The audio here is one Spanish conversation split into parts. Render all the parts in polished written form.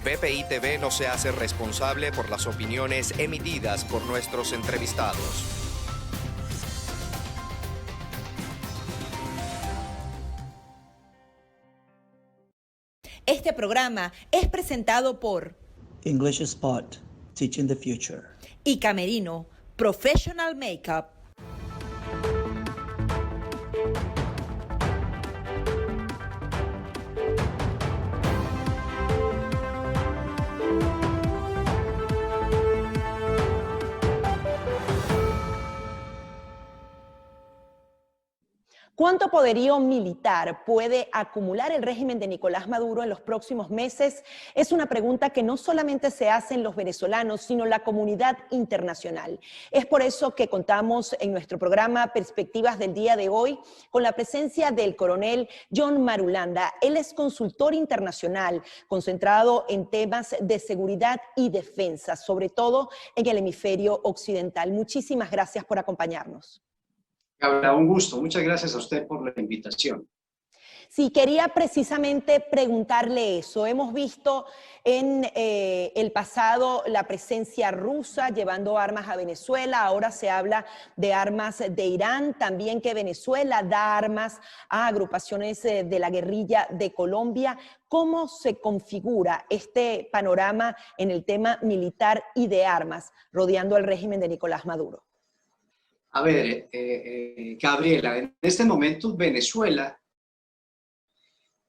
BPI TV no se hace responsable por las opiniones emitidas por nuestros entrevistados. Este programa es presentado por English Spot, Teaching the Future. y Camerino, Professional Makeup. ¿Cuánto poderío militar puede acumular el régimen de Nicolás Maduro en los próximos meses? Es una pregunta que no solamente se hacen los venezolanos, sino la comunidad internacional. Es por eso que contamos en nuestro programa Perspectivas del día de hoy con la presencia del coronel John Marulanda. Él es consultor internacional concentrado en temas de seguridad y defensa, sobre todo en el hemisferio occidental. Muchísimas gracias por acompañarnos. Gabriela, un gusto. Muchas gracias a usted por la invitación. Sí, quería precisamente preguntarle eso. Hemos visto en el pasado la presencia rusa llevando armas a Venezuela. Ahora se habla de armas de Irán. También que Venezuela da armas a agrupaciones de la guerrilla de Colombia. ¿Cómo se configura este panorama en el tema militar y de armas rodeando al régimen de Nicolás Maduro? A ver, Gabriela, en este momento Venezuela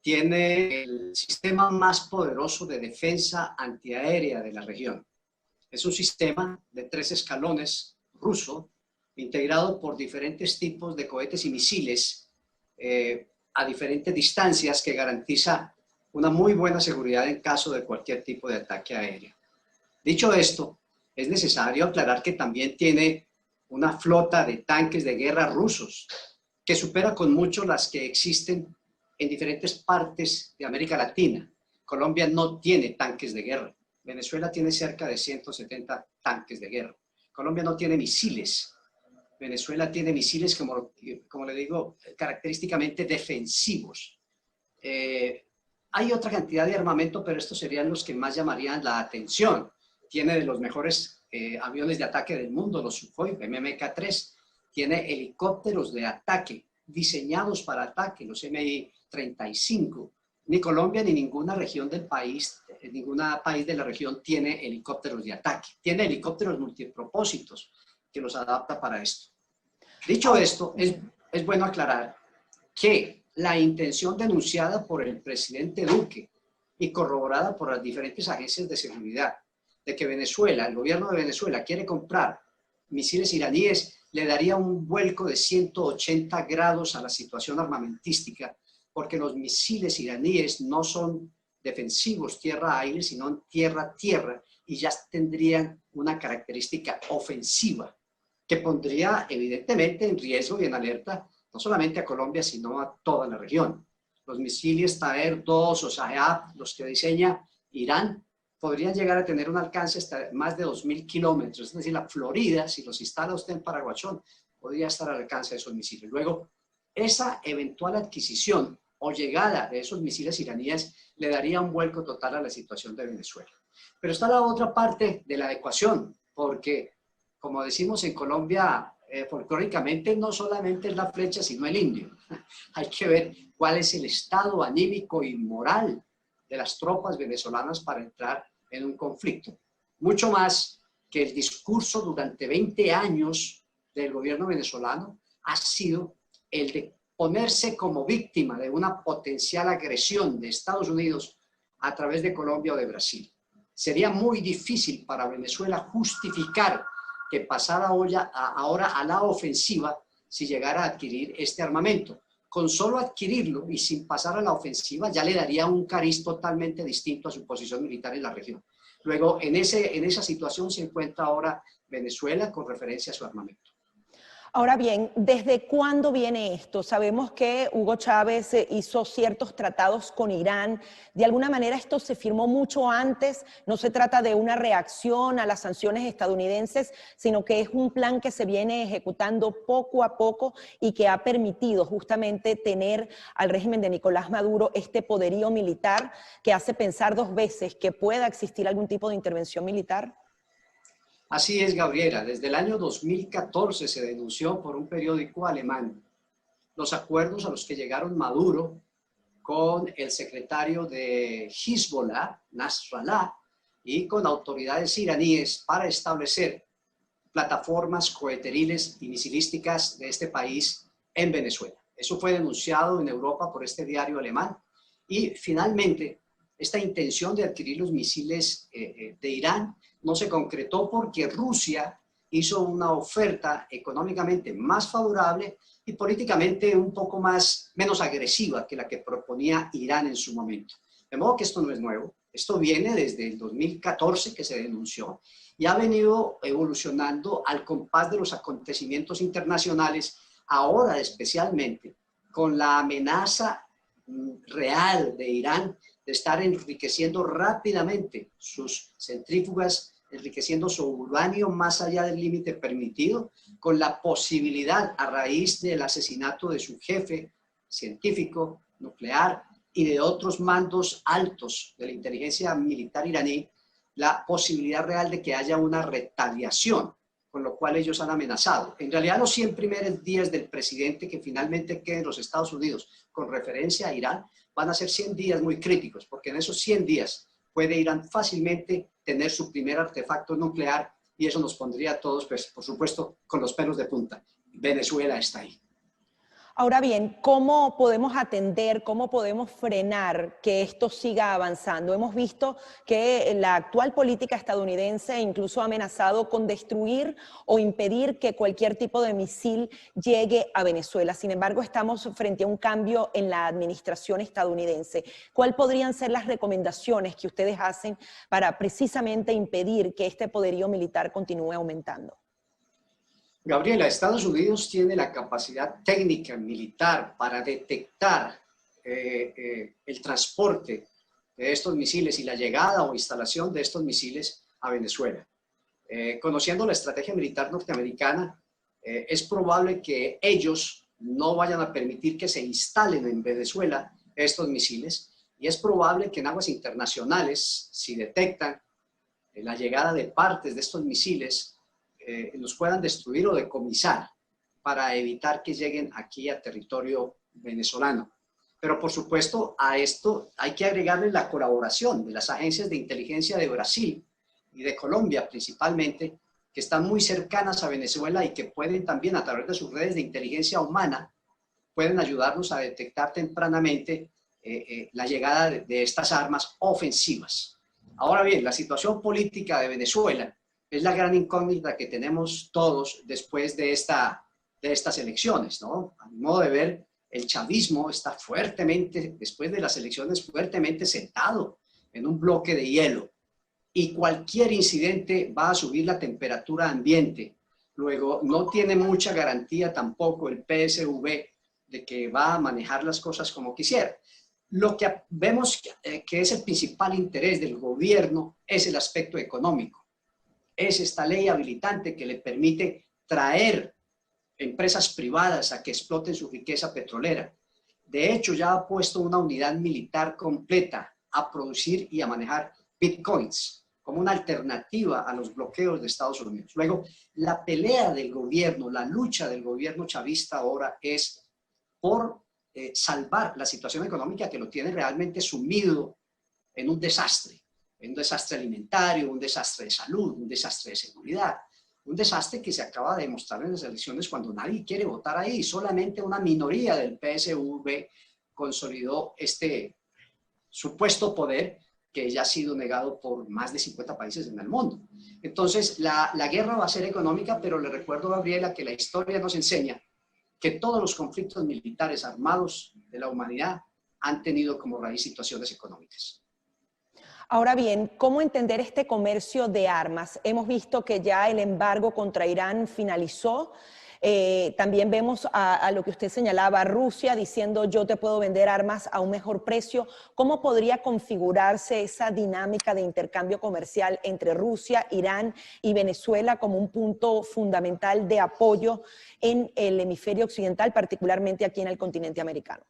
tiene el sistema más poderoso de defensa antiaérea de la región. Es un sistema de 3 escalones ruso, integrado por diferentes tipos de cohetes y misiles a diferentes distancias que garantiza una muy buena seguridad en caso de cualquier tipo de ataque aéreo. Dicho esto, es necesario aclarar que también tiene una flota de tanques de guerra rusos que supera con mucho las que existen en diferentes partes de América Latina. Colombia no tiene tanques de guerra. Venezuela tiene cerca de 170 tanques de guerra. Colombia no tiene misiles. Venezuela tiene misiles, como le digo, característicamente defensivos. Hay otra cantidad de armamento, pero estos serían los que más llamarían la atención. Tiene de los mejores aviones de ataque del mundo, los Sukhoi MMK-3, tiene helicópteros de ataque diseñados para ataque, los Mi-35. Ni Colombia ni ninguna región del país, ningún país de la región tiene helicópteros de ataque. Tiene helicópteros multipropósitos que los adapta para esto. Dicho esto, es bueno aclarar que la intención denunciada por el presidente Duque y corroborada por las diferentes agencias de seguridad de que Venezuela, el gobierno de Venezuela quiere comprar misiles iraníes, le daría un vuelco de 180 grados a la situación armamentística, porque los misiles iraníes no son defensivos tierra-aire, sino tierra-tierra, y ya tendrían una característica ofensiva que pondría evidentemente en riesgo y en alerta no solamente a Colombia, sino a toda la región. Los misiles Taher-2 o Shahed, los que diseña Irán, podrían llegar a tener un alcance hasta más de 2.000 kilómetros. Es decir, la Florida, si los instala usted en Paraguachón, podría estar al alcance de esos misiles. Luego, esa eventual adquisición o llegada de esos misiles iraníes le daría un vuelco total a la situación de Venezuela. Pero está la otra parte de la ecuación, porque, como decimos en Colombia, folclóricamente no solamente es la flecha, sino el indio. Hay que ver cuál es el estado anímico y moral de las tropas venezolanas para entrar en un conflicto. Mucho más que el discurso durante 20 años del gobierno venezolano ha sido el de ponerse como víctima de una potencial agresión de Estados Unidos a través de Colombia o de Brasil. Sería muy difícil para Venezuela justificar que pasara ahora a la ofensiva si llegara a adquirir este armamento. Con solo adquirirlo y sin pasar a la ofensiva ya le daría un cariz totalmente distinto a su posición militar en la región. Luego, en esa situación se encuentra ahora Venezuela con referencia a su armamento. Ahora bien, ¿desde cuándo viene esto? Sabemos que Hugo Chávez hizo ciertos tratados con Irán. De alguna manera esto se firmó mucho antes. No se trata de una reacción a las sanciones estadounidenses, sino que es un plan que se viene ejecutando poco a poco y que ha permitido justamente tener al régimen de Nicolás Maduro este poderío militar que hace pensar dos veces que pueda existir algún tipo de intervención militar. Así es, Gabriela. Desde el año 2014 se denunció por un periódico alemán los acuerdos a los que llegaron Maduro con el secretario de Hezbollah, Nasrallah, y con autoridades iraníes para establecer plataformas coheteriles y misilísticas de este país en Venezuela. Eso fue denunciado en Europa por este diario alemán y finalmente esta intención de adquirir los misiles de Irán no se concretó porque Rusia hizo una oferta económicamente más favorable y políticamente un poco menos agresiva que la que proponía Irán en su momento. De modo que esto no es nuevo, esto viene desde el 2014 que se denunció y ha venido evolucionando al compás de los acontecimientos internacionales, ahora especialmente con la amenaza real de Irán de estar enriqueciendo rápidamente sus centrífugas, enriqueciendo su uranio más allá del límite permitido, con la posibilidad, a raíz del asesinato de su jefe científico nuclear y de otros mandos altos de la inteligencia militar iraní, la posibilidad real de que haya una retaliación, con lo cual ellos han amenazado. En realidad, los 100 primeros días del presidente que finalmente quede en los Estados Unidos con referencia a Irán van a ser 100 días muy críticos, porque en esos 100 días puede Irán fácilmente tener su primer artefacto nuclear y eso nos pondría a todos, pues, por supuesto, con los pelos de punta. Venezuela está ahí. Ahora bien, ¿cómo podemos atender, cómo podemos frenar que esto siga avanzando? Hemos visto que la actual política estadounidense incluso ha amenazado con destruir o impedir que cualquier tipo de misil llegue a Venezuela. Sin embargo, estamos frente a un cambio en la administración estadounidense. ¿Cuáles podrían ser las recomendaciones que ustedes hacen para precisamente impedir que este poderío militar continúe aumentando? Gabriela, Estados Unidos tiene la capacidad técnica militar para detectar el transporte de estos misiles y la llegada o instalación de estos misiles a Venezuela. Conociendo la estrategia militar norteamericana, es probable que ellos no vayan a permitir que se instalen en Venezuela estos misiles y es probable que en aguas internacionales, si detectan la llegada de partes de estos misiles, los puedan destruir o decomisar para evitar que lleguen aquí a territorio venezolano. Pero por supuesto a esto hay que agregarle la colaboración de las agencias de inteligencia de Brasil y de Colombia principalmente, que están muy cercanas a Venezuela y que pueden también a través de sus redes de inteligencia humana, pueden ayudarnos a detectar tempranamente la llegada de estas armas ofensivas. Ahora bien, la situación política de Venezuela es la gran incógnita que tenemos todos después de estas elecciones, ¿no? A mi modo de ver, el chavismo está fuertemente, después de las elecciones, fuertemente sentado en un bloque de hielo y cualquier incidente va a subir la temperatura ambiente. Luego, no tiene mucha garantía tampoco el PSV de que va a manejar las cosas como quisiera. Lo que vemos que es el principal interés del gobierno es el aspecto económico. Es esta ley habilitante que le permite traer empresas privadas a que exploten su riqueza petrolera. De hecho, ya ha puesto una unidad militar completa a producir y a manejar bitcoins como una alternativa a los bloqueos de Estados Unidos. Luego, la pelea del gobierno, la lucha del gobierno chavista ahora es por salvar la situación económica que lo tiene realmente sumido en un desastre alimentario, un desastre de salud, un desastre de seguridad, un desastre que se acaba de demostrar en las elecciones cuando nadie quiere votar ahí, solamente una minoría del PSV consolidó este supuesto poder que ya ha sido negado por más de 50 países en el mundo. Entonces, la guerra va a ser económica, pero le recuerdo, Gabriela, que la historia nos enseña que todos los conflictos militares armados de la humanidad han tenido como raíz situaciones económicas. Ahora bien, ¿cómo entender este comercio de armas? Hemos visto que ya el embargo contra Irán finalizó. También vemos a lo que usted señalaba, Rusia diciendo yo te puedo vender armas a un mejor precio. ¿Cómo podría configurarse esa dinámica de intercambio comercial entre Rusia, Irán y Venezuela como un punto fundamental de apoyo en el hemisferio occidental, particularmente aquí en el continente americano?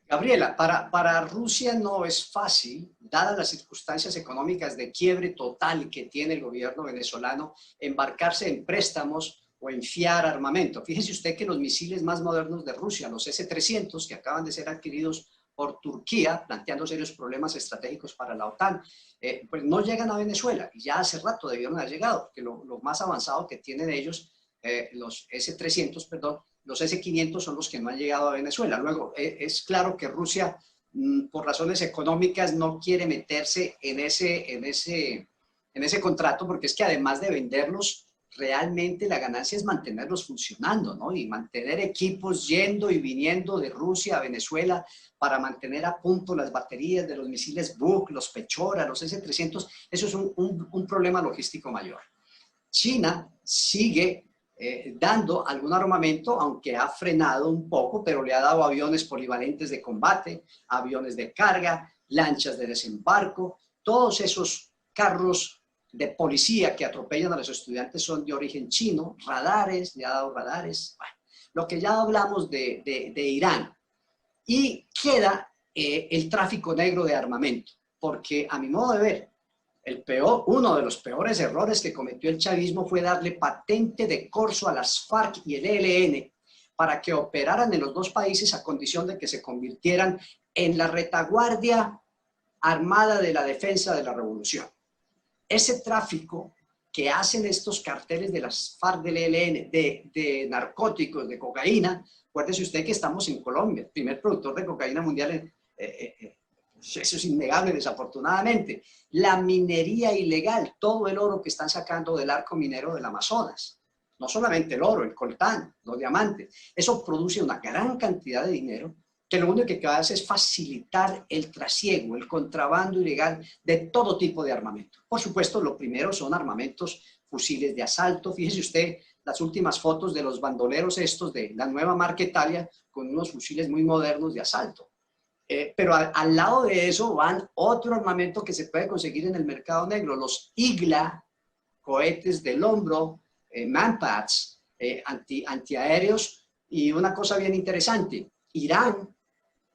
Gabriela, para Rusia no es fácil, dadas las circunstancias económicas de quiebre total que tiene el gobierno venezolano, embarcarse en préstamos o en fiar armamento. Fíjese usted que los misiles más modernos de Rusia, los S-300, que acaban de ser adquiridos por Turquía, planteando serios problemas estratégicos para la OTAN, pues no llegan a Venezuela. Y ya hace rato debieron haber llegado, porque lo más avanzado que tienen ellos, los S-300, perdón, los S-500 son los que no han llegado a Venezuela. Luego, es claro que Rusia, por razones económicas, no quiere meterse en ese contrato, porque es que además de venderlos, realmente la ganancia es mantenerlos funcionando, ¿no? Y mantener equipos yendo y viniendo de Rusia a Venezuela para mantener a punto las baterías de los misiles Buk, los Pechora, los S-300, eso es un problema logístico mayor. China sigue dando algún armamento, aunque ha frenado un poco, pero le ha dado aviones polivalentes de combate, aviones de carga, lanchas de desembarco. Todos esos carros de policía que atropellan a los estudiantes son de origen chino, radares, le ha dado radares. Bueno, lo que ya hablamos de Irán. Y queda el tráfico negro de armamento, porque a mi modo de ver, uno de los peores errores que cometió el chavismo fue darle patente de corso a las FARC y el ELN para que operaran en los dos países a condición de que se convirtieran en la retaguardia armada de la defensa de la revolución. Ese tráfico que hacen estos carteles de las FARC del ELN, de narcóticos, de cocaína, acuérdese usted que estamos en Colombia, el primer productor de cocaína mundial eso es innegable, desafortunadamente. La minería ilegal, todo el oro que están sacando del arco minero del Amazonas. No solamente el oro, el coltán, los diamantes. Eso produce una gran cantidad de dinero que lo único que hace es facilitar el trasiego, el contrabando ilegal de todo tipo de armamento. Por supuesto, lo primero son armamentos, fusiles de asalto. Fíjese usted las últimas fotos de los bandoleros estos de la nueva marca Italia con unos fusiles muy modernos de asalto. Pero al lado de eso van otro armamento que se puede conseguir en el mercado negro, los IGLA, cohetes del hombro, manpads, antiaéreos, y una cosa bien interesante, Irán,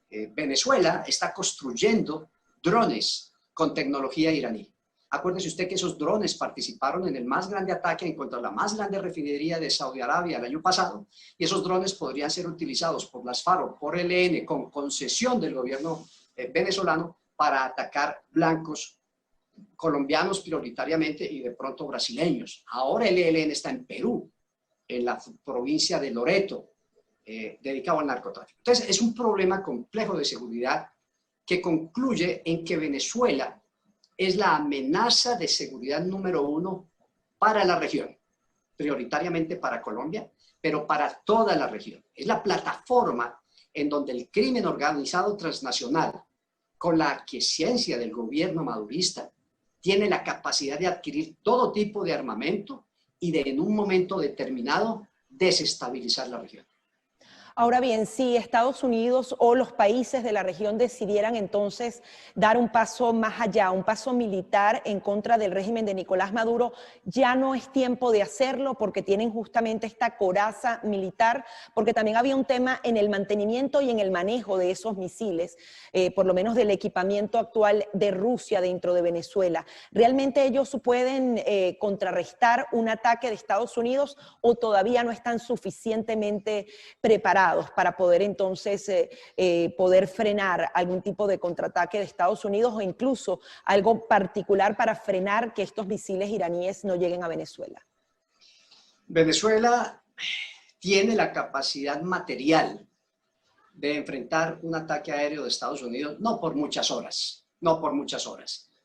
Venezuela está construyendo drones con tecnología iraní. Acuérdese usted que esos drones participaron en el más grande ataque en contra de la más grande refinería de Saudi Arabia el año pasado, y esos drones podrían ser utilizados por las FARC o por el ELN con concesión del gobierno venezolano para atacar blancos colombianos prioritariamente y de pronto brasileños. Ahora el ELN está en Perú, en la provincia de Loreto, dedicado al narcotráfico. Entonces es un problema complejo de seguridad que concluye en que Venezuela es la amenaza de seguridad número uno para la región, prioritariamente para Colombia, pero para toda la región. Es la plataforma en donde el crimen organizado transnacional, con la aquiescencia del gobierno madurista, tiene la capacidad de adquirir todo tipo de armamento y de, en un momento determinado, desestabilizar la región. Ahora bien, si Estados Unidos o los países de la región decidieran entonces dar un paso más allá, un paso militar en contra del régimen de Nicolás Maduro, ya no es tiempo de hacerlo porque tienen justamente esta coraza militar, porque también había un tema en el mantenimiento y en el manejo de esos misiles, por lo menos del equipamiento actual de Rusia dentro de Venezuela. ¿Realmente ellos pueden contrarrestar un ataque de Estados Unidos o todavía no están suficientemente preparados para poder entonces poder frenar algún tipo de contraataque de Estados Unidos o incluso algo particular para frenar que estos misiles iraníes no lleguen a Venezuela? Venezuela tiene la capacidad material de enfrentar un ataque aéreo de Estados Unidos, no por muchas horas,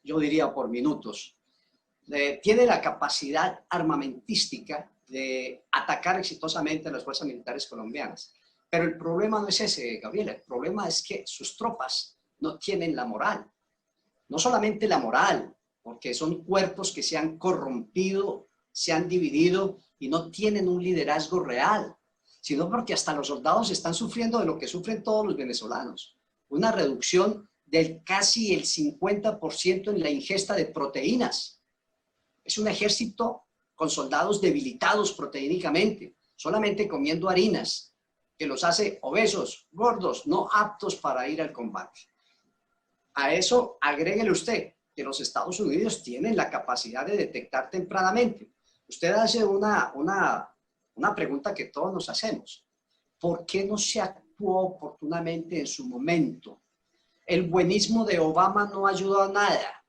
yo diría por minutos. Tiene la capacidad armamentística de atacar exitosamente a las fuerzas militares colombianas. Pero el problema no es ese, Gabriela, el problema es que sus tropas no tienen la moral. No solamente la moral, porque son cuerpos que se han corrompido, se han dividido y no tienen un liderazgo real, sino porque hasta los soldados están sufriendo de lo que sufren todos los venezolanos. Una reducción del casi el 50% en la ingesta de proteínas. Es un ejército con soldados debilitados proteínicamente, solamente comiendo harinas, que los hace obesos, gordos, no aptos para ir al combate. A eso agréguele usted que los Estados Unidos tienen la capacidad de detectar tempranamente. Usted hace una pregunta que todos nos hacemos. ¿Por qué no se actuó oportunamente en su momento? El buenismo de Obama no ayudó a nada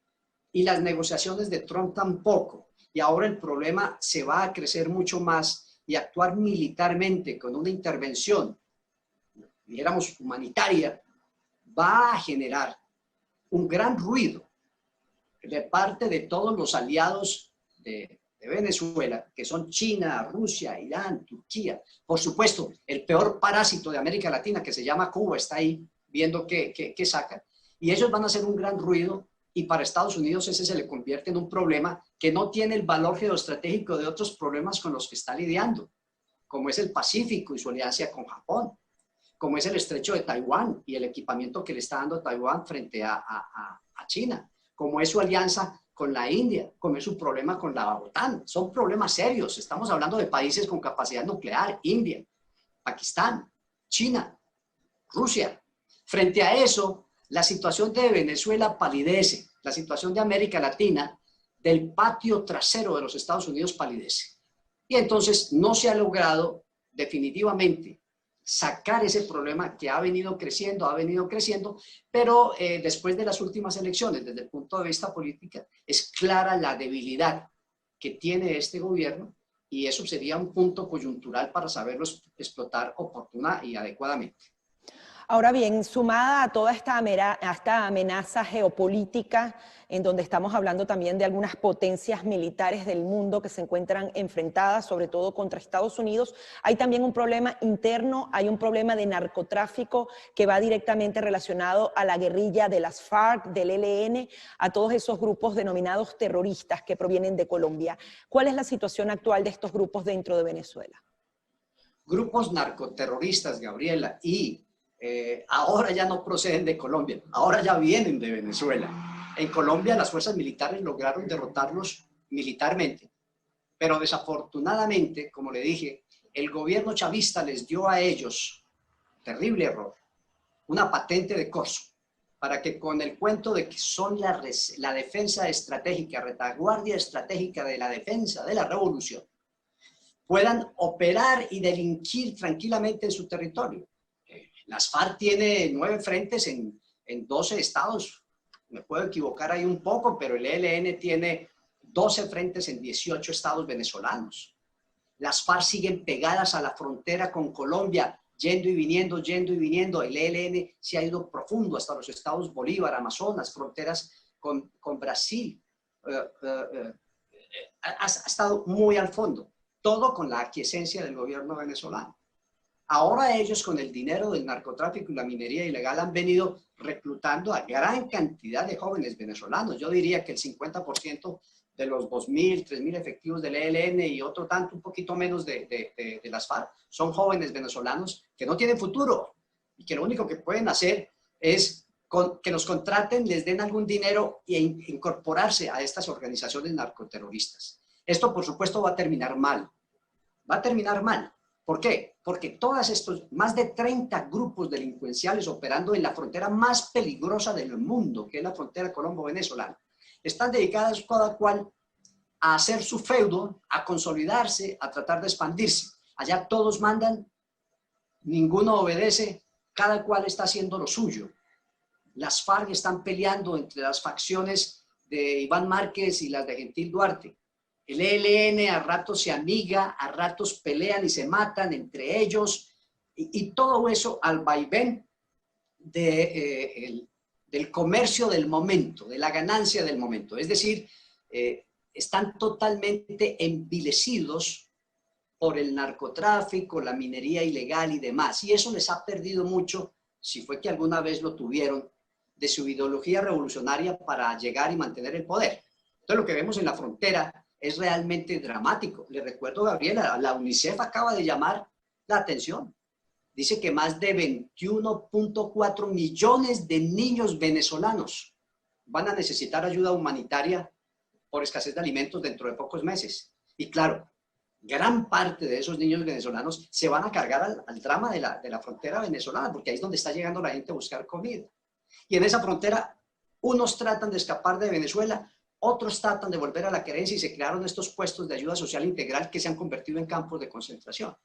y las negociaciones de Trump tampoco. Y ahora el problema se va a crecer mucho más y actuar militarmente con una intervención, dijéramos, humanitaria, va a generar un gran ruido de parte de todos los aliados de Venezuela, que son China, Rusia, Irán, Turquía. Por supuesto, el peor parásito de América Latina, que se llama Cuba, está ahí viendo qué sacan. Y ellos van a hacer un gran ruido y para Estados Unidos ese se le convierte en un problema que no tiene el valor geoestratégico de otros problemas con los que está lidiando, como es el Pacífico y su alianza con Japón, como es el estrecho de Taiwán y el equipamiento que le está dando Taiwán frente a China, como es su alianza con la India, como es su problema con la OTAN. Son problemas serios. Estamos hablando de países con capacidad nuclear: India, Pakistán, China, Rusia. Frente a eso, la situación de Venezuela palidece, la situación de América Latina, del patio trasero de los Estados Unidos, palidece. Y entonces no se ha logrado definitivamente sacar ese problema que ha venido creciendo, pero después de las últimas elecciones, desde el punto de vista político, es clara la debilidad que tiene este gobierno y eso sería un punto coyuntural para saberlo explotar oportuna y adecuadamente. Ahora bien, sumada a toda esta amenaza geopolítica, en donde estamos hablando también de algunas potencias militares del mundo que se encuentran enfrentadas, sobre todo contra Estados Unidos, hay también un problema interno, hay un problema de narcotráfico que va directamente relacionado a la guerrilla de las FARC, del ELN, a todos esos grupos denominados terroristas que provienen de Colombia. ¿Cuál es la situación actual de estos grupos dentro de Venezuela? Grupos narcoterroristas, Gabriela, y ahora ya no proceden de Colombia, ahora ya vienen de Venezuela. En Colombia las fuerzas militares lograron derrotarlos militarmente, pero desafortunadamente, como le dije, el gobierno chavista les dio a ellos, terrible error, una patente de corso, para que con el cuento de que son la defensa estratégica, retaguardia estratégica de la defensa de la revolución, puedan operar y delinquir tranquilamente en su territorio. Las FARC tiene 9 frentes en 12 estados. Me puedo equivocar ahí un poco, pero el ELN tiene 12 frentes en 18 estados venezolanos. Las FARC siguen pegadas a la frontera con Colombia, yendo y viniendo, yendo y viniendo. El ELN se ha ido profundo hasta los estados Bolívar, Amazonas, fronteras con Brasil. Ha estado muy al fondo. Todo con la aquiescencia del gobierno venezolano. Ahora ellos, con el dinero del narcotráfico y la minería ilegal, han venido reclutando a gran cantidad de jóvenes venezolanos. Yo diría que el 50% de los 2.000, 3.000 efectivos del ELN y otro tanto, un poquito menos de las FARC, son jóvenes venezolanos que no tienen futuro y que lo único que pueden hacer es que los contraten, les den algún dinero e incorporarse a estas organizaciones narcoterroristas. Esto, por supuesto, va a terminar mal. Va a terminar mal. ¿Por qué? Porque todos estos, más de 30 grupos delincuenciales operando en la frontera más peligrosa del mundo, que es la frontera colombo-venezolana, están dedicadas cada cual a hacer su feudo, a consolidarse, a tratar de expandirse. Allá todos mandan, ninguno obedece, cada cual está haciendo lo suyo. Las FARC están peleando entre las facciones de Iván Márquez y las de Gentil Duarte. El ELN a ratos se amiga, a ratos pelean y se matan entre ellos, y todo eso al vaivén del comercio del momento, de la ganancia del momento. Es decir, están totalmente envilecidos por el narcotráfico, la minería ilegal y demás. Y eso les ha perdido mucho, si fue que alguna vez lo tuvieron, de su ideología revolucionaria para llegar y mantener el poder. Entonces lo que vemos en la frontera es realmente dramático. Le recuerdo, Gabriela, la UNICEF acaba de llamar la atención. Dice que más de 21.4 millones de niños venezolanos van a necesitar ayuda humanitaria por escasez de alimentos dentro de pocos meses. Y claro, gran parte de esos niños venezolanos se van a cargar al drama de la frontera venezolana, porque ahí es donde está llegando la gente a buscar comida. Y en esa frontera, unos tratan de escapar de Venezuela, otros tratan de volver a la querencia y se crearon estos puestos de ayuda social integral que se han convertido en campos de concentración.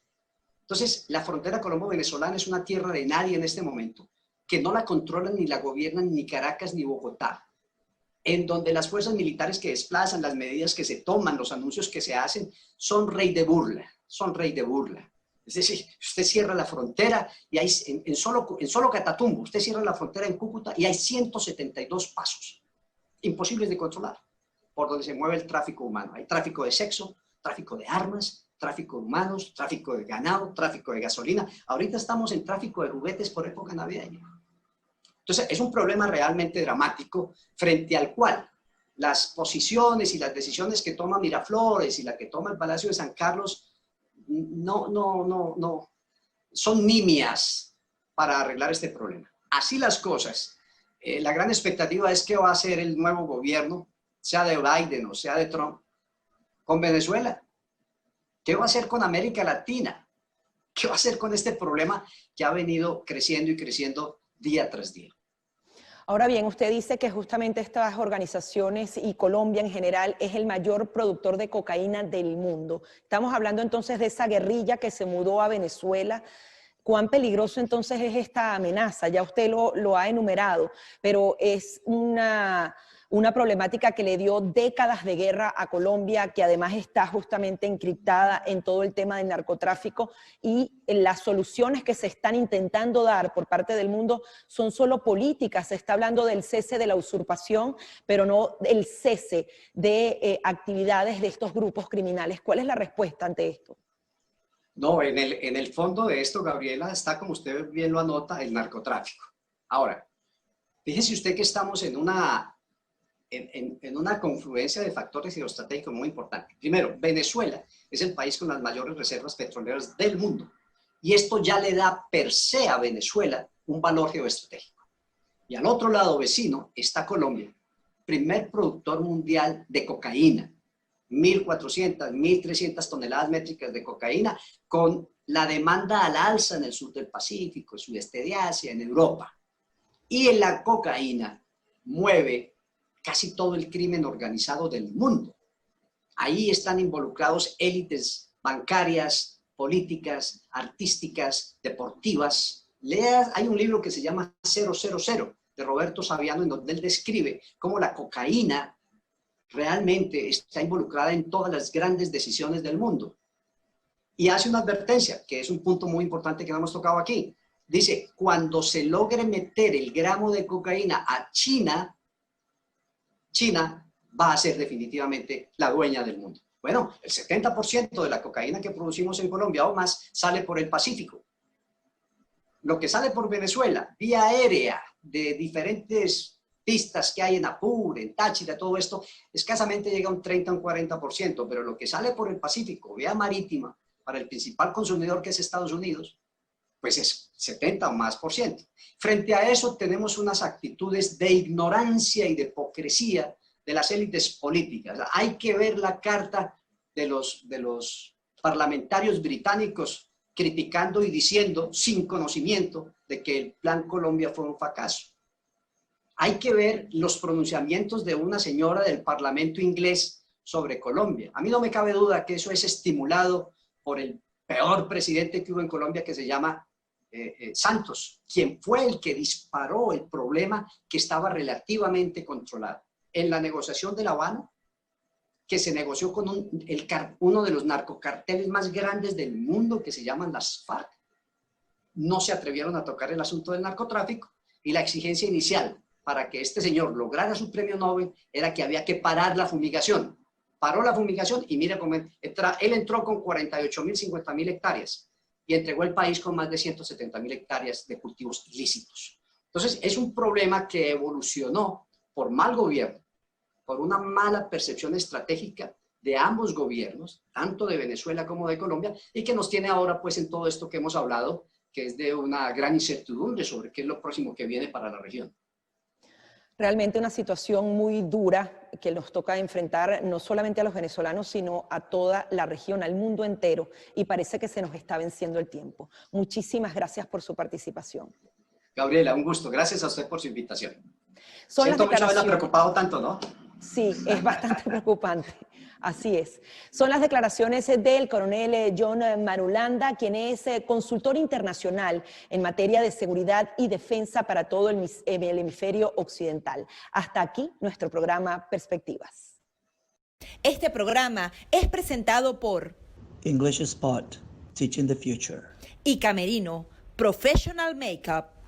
Entonces, la frontera colombo-venezolana es una tierra de nadie en este momento, que no la controlan ni la gobiernan ni Caracas ni Bogotá, en donde las fuerzas militares que desplazan, las medidas que se toman, los anuncios que se hacen, son rey de burla, son rey de burla. Es decir, usted cierra la frontera y hay, en solo Catatumbo, usted cierra la frontera en Cúcuta y hay 172 pasos, imposibles de controlar, por donde se mueve el tráfico humano. Hay tráfico de sexo, tráfico de armas, tráfico de humanos, tráfico de ganado, tráfico de gasolina. Ahorita estamos en tráfico de juguetes por época navideña. Entonces, es un problema realmente dramático frente al cual las posiciones y las decisiones que toma Miraflores y la que toma el Palacio de San Carlos no son nimias para arreglar este problema. Así las cosas. La gran expectativa es qué va a hacer el nuevo gobierno, sea de Biden o sea de Trump, con Venezuela. ¿Qué va a hacer con América Latina? ¿Qué va a hacer con este problema que ha venido creciendo y creciendo día tras día? Ahora bien, usted dice que justamente estas organizaciones y Colombia en general es el mayor productor de cocaína del mundo. Estamos hablando entonces de esa guerrilla que se mudó a Venezuela. ¿Cuán peligroso entonces es esta amenaza? Ya usted lo ha enumerado, pero es una problemática que le dio décadas de guerra a Colombia, que además está justamente encriptada en todo el tema del narcotráfico, y las soluciones que se están intentando dar por parte del mundo son solo políticas. Se está hablando del cese de la usurpación, pero no el cese de actividades de estos grupos criminales. ¿Cuál es la respuesta ante esto? No, en el fondo de esto, Gabriela, está, como usted bien lo anota, el narcotráfico. Ahora, fíjese usted que estamos en una confluencia de factores geoestratégicos muy importantes. Primero, Venezuela es el país con las mayores reservas petroleras del mundo. Y esto ya le da per se a Venezuela un valor geoestratégico. Y al otro lado vecino está Colombia, primer productor mundial de cocaína. 1.400, 1.300 toneladas métricas de cocaína, con la demanda al alza en el sur del Pacífico, sudeste de Asia, en Europa. Y en la cocaína mueve casi todo el crimen organizado del mundo. Ahí están involucrados élites bancarias, políticas, artísticas, deportivas. Hay un libro que se llama 000 de Roberto Saviano, en donde él describe cómo la cocaína realmente está involucrada en todas las grandes decisiones del mundo. Y hace una advertencia, que es un punto muy importante que no hemos tocado aquí. Dice, cuando se logre meter el gramo de cocaína a China, China va a ser definitivamente la dueña del mundo. Bueno, el 70% de la cocaína que producimos en Colombia o más sale por el Pacífico. Lo que sale por Venezuela, vía aérea, de diferentes pistas que hay en Apure, en Táchira, todo esto, escasamente llega a un 30 o un 40%, pero lo que sale por el Pacífico, vía marítima, para el principal consumidor que es Estados Unidos, pues es 70 o más por ciento. Frente a eso tenemos unas actitudes de ignorancia y de hipocresía de las élites políticas. Hay que ver la carta de los parlamentarios británicos criticando y diciendo, sin conocimiento, de que el Plan Colombia fue un fracaso. Hay que ver los pronunciamientos de una señora del Parlamento inglés sobre Colombia. A mí no me cabe duda que eso es estimulado por el peor presidente que hubo en Colombia, que se llama Santos, quien fue el que disparó el problema que estaba relativamente controlado. En la negociación de La Habana, que se negoció con uno de los narcocarteles más grandes del mundo, que se llaman las FARC, no se atrevieron a tocar el asunto del narcotráfico, y la exigencia inicial para que este señor lograra su premio Nobel era que había que parar la fumigación. Paró la fumigación y mira cómo él entró con 48.000, 50.000 hectáreas y entregó el país con más de 170.000 hectáreas de cultivos ilícitos. Entonces, es un problema que evolucionó por mal gobierno, por una mala percepción estratégica de ambos gobiernos, tanto de Venezuela como de Colombia, y que nos tiene ahora pues en todo esto que hemos hablado, que es de una gran incertidumbre sobre qué es lo próximo que viene para la región. Realmente una situación muy dura que nos toca enfrentar no solamente a los venezolanos, sino a toda la región, al mundo entero, y parece que se nos está venciendo el tiempo. Muchísimas gracias por su participación. Gabriela, un gusto. Gracias a usted por su invitación. Son Siento las mucho haberla declaraciones. preocupado tanto, ¿no? Sí, es bastante preocupante. Así es. Son las declaraciones del coronel John Marulanda, quien es consultor internacional en materia de seguridad y defensa para todo el hemisferio occidental. Hasta aquí nuestro programa Perspectivas. Este programa es presentado por English Spot, Teaching the Future. y Camerino Professional Makeup.